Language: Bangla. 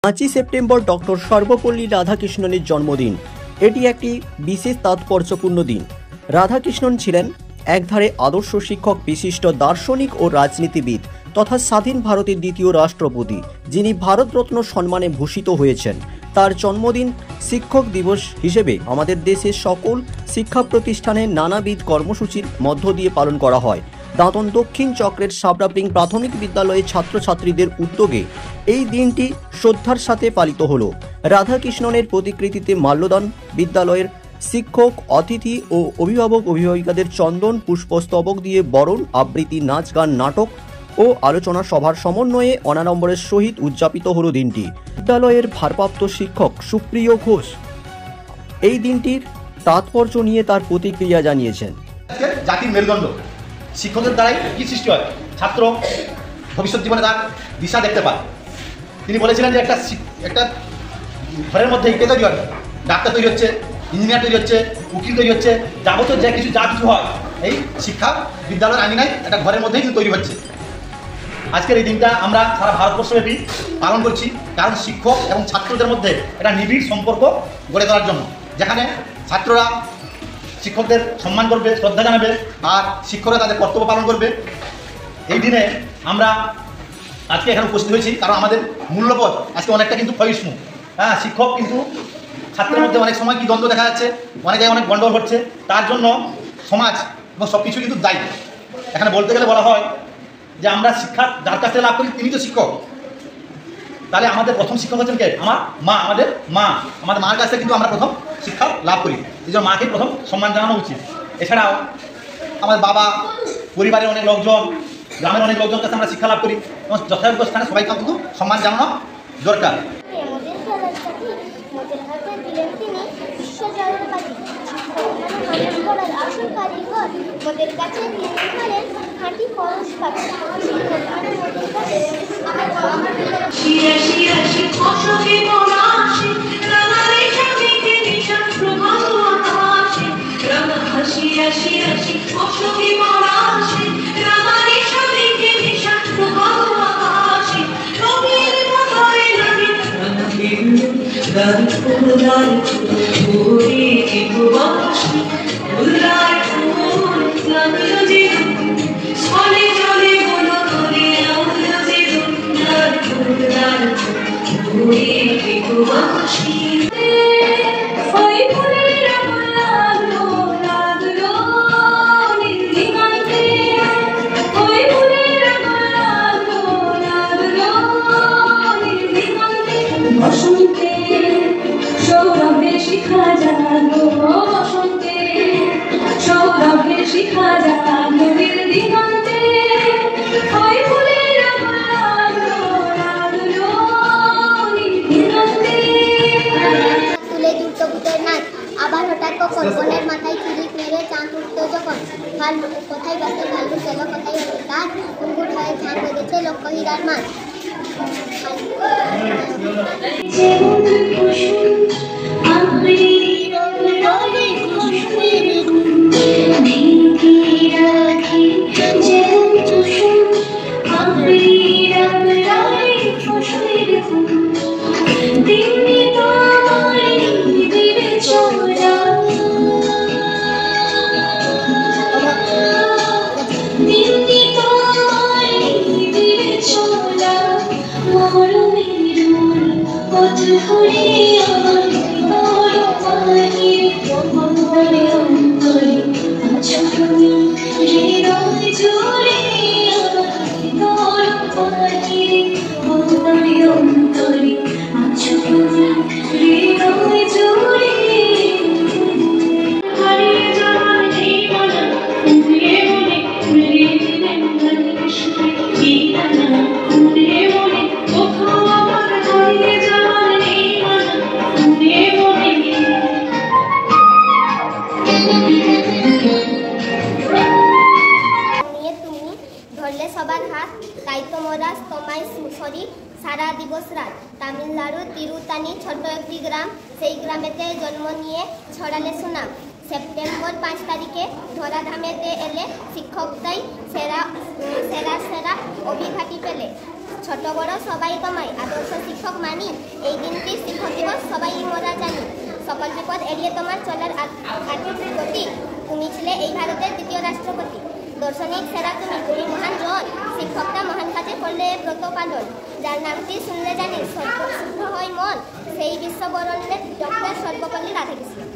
5ই সেপ্টেম্বর ডক্টর সর্বপল্লী রাধাকৃষ্ণনের জন্মদিন। এটি একটি বিশেষ তাৎপর্যপূর্ণ দিন। রাধাকৃষ্ণন ছিলেন একধারে আদর্শ শিক্ষক, বিশিষ্ট দার্শনিক ও রাজনীতিবিদ তথা স্বাধীন ভারতের দ্বিতীয় রাষ্ট্রপতি, যিনি ভারতরত্ন সম্মানে ভূষিত হয়েছেন। তার জন্মদিন শিক্ষক দিবস হিসেবে আমাদের দেশের সকল শিক্ষা প্রতিষ্ঠানে নানাবিধ কর্মসূচির মধ্য দিয়ে পালন করা হয়। দাঁতন দক্ষিণ চক্রের সাবরাপিং প্রাথমিক বিদ্যালয়ের ছাত্রছাত্রীদের উদ্যোগে এই দিনটি শ্রদ্ধার সাথে পালিত হলো। রাধাকৃষ্ণনের প্রতিকৃতিতে মাল্যদান, বিদ্যালয়ের শিক্ষক, অতিথি ও অভিভাবক-অভিভাবিকাদের চন্দন পুষ্পস্তবক দিয়ে বরণ, আবৃত্তি, নাচ, গান, নাটক ও আলোচনা সভার সমন্বয়ে অনাড়ম্বরের সহিত উদযাপিত হলো দিনটি। বিদ্যালয়ের ভারপ্রাপ্ত শিক্ষক সুপ্রিয় ঘোষ এই দিনটির তাৎপর্য নিয়ে তার প্রতিক্রিয়া জানিয়েছেন। জাতির মেরুদণ্ড শিক্ষকের দ্বারাই কি সৃষ্টি হয়, ছাত্র ভবিষ্যৎ জীবনে তার দিশা দেখতে পায়। তিনি বলেছিলেন যে একটা ঘরের মধ্যে কে তৈরি হয়, ডাক্তার তৈরি হচ্ছে, ইঞ্জিনিয়ার তৈরি হচ্ছে, উকিল তৈরি হচ্ছে, যাবতীয় যা কিছু হয় এই শিক্ষা বিদ্যালয়ের আঙিনায় একটা ঘরের মধ্যেই কিন্তু তৈরি হচ্ছে। আজকের এই দিনটা আমরা সারা ভারতবর্ষব্যাপী পালন করছি, কারণ শিক্ষক এবং ছাত্রদের মধ্যে একটা নিবিড় সম্পর্ক গড়ে তোলার জন্য, যেখানে ছাত্ররা শিক্ষকদের সম্মান করবে, শ্রদ্ধা জানাবে, আর শিক্ষকরা তাদের কর্তব্য পালন করবে। এই দিনে আমরা আজকে এখানে উপস্থিত হয়েছি কারণ আমাদের মূল্যবোধ আজকে অনেকটা কিন্তু ক্ষয়িষ্ণু। শিক্ষক কিন্তু ছাত্রের মধ্যে অনেক সময় কি দ্বন্দ্ব দেখা যাচ্ছে, অনেক জায়গায় অনেক গণ্ডগোল হচ্ছে, তার জন্য সমাজ এবং সব কিছু কিন্তু দায়ী। এখানে বলতে গেলে বলা হয় যে আমরা শিক্ষা যার কাছ থেকে লাভ করি তিনি তো শিক্ষক। তাহলে আমাদের প্রথম শিক্ষক হচ্ছেন কে? আমার মা। আমাদের মার কাছ থেকে কিন্তু আমরা প্রথম শিক্ষা লাভ করি, এই জন্য মাকে প্রথম সম্মান জানানো উচিত। এছাড়াও আমাদের বাবা, পরিবারের অনেক লোকজন, গ্রামের অনেক লোকজন কাছে আমরা শিক্ষা লাভ করি, এবং যথাযোগ্য স্থানে সবাইকে কিন্তু সম্মান জানানো দরকার। আবার হঠাৎ কল্পনের মাথায় চুরিক মেরে চাঁদ উঠতো যখন, কোথায় বাসে ভালু গেল, কোথায় অধিকার, মুকুট হয়ে চাঁদ বেঁধেছে লক্ষ্য হীরার মান। সবার হাত তাই তো মোরা তোমায় সরি সারা দিবস রাত। তামিলনাড়ু তিরুতানি ছোট একটি গ্রাম, সেই গ্রামেতে জন্ম নিয়ে ছড়ালে সুনাম। সেপ্টেম্বর 5 তারিখে ধরাধামেতে এলে শিক্ষকটাই সেরা অভিঘাতী পেলে। ছোট বড় সবাই তোমায় আদর্শ শিক্ষক মানি, এই দিনটি শিক্ষক দিবস সবাই মোরা জানি। সকল বিপদ এড়িয়ে তোমার চলার আটুট গতি, তুমি ছিলে এই ভারতের দ্বিতীয় রাষ্ট্রপতি। দর্শনিক সেরা তুমি, তুমি মহান জন, শিক্ষকটা মহান কাজে করলে ব্রত পালন। যার নামটি শুনলে জানি শুদ্ধ হয় মন, সেই বিশ্ববরণ্যের ডক্টর সর্বপল্লী রাধাকৃষ্ণ।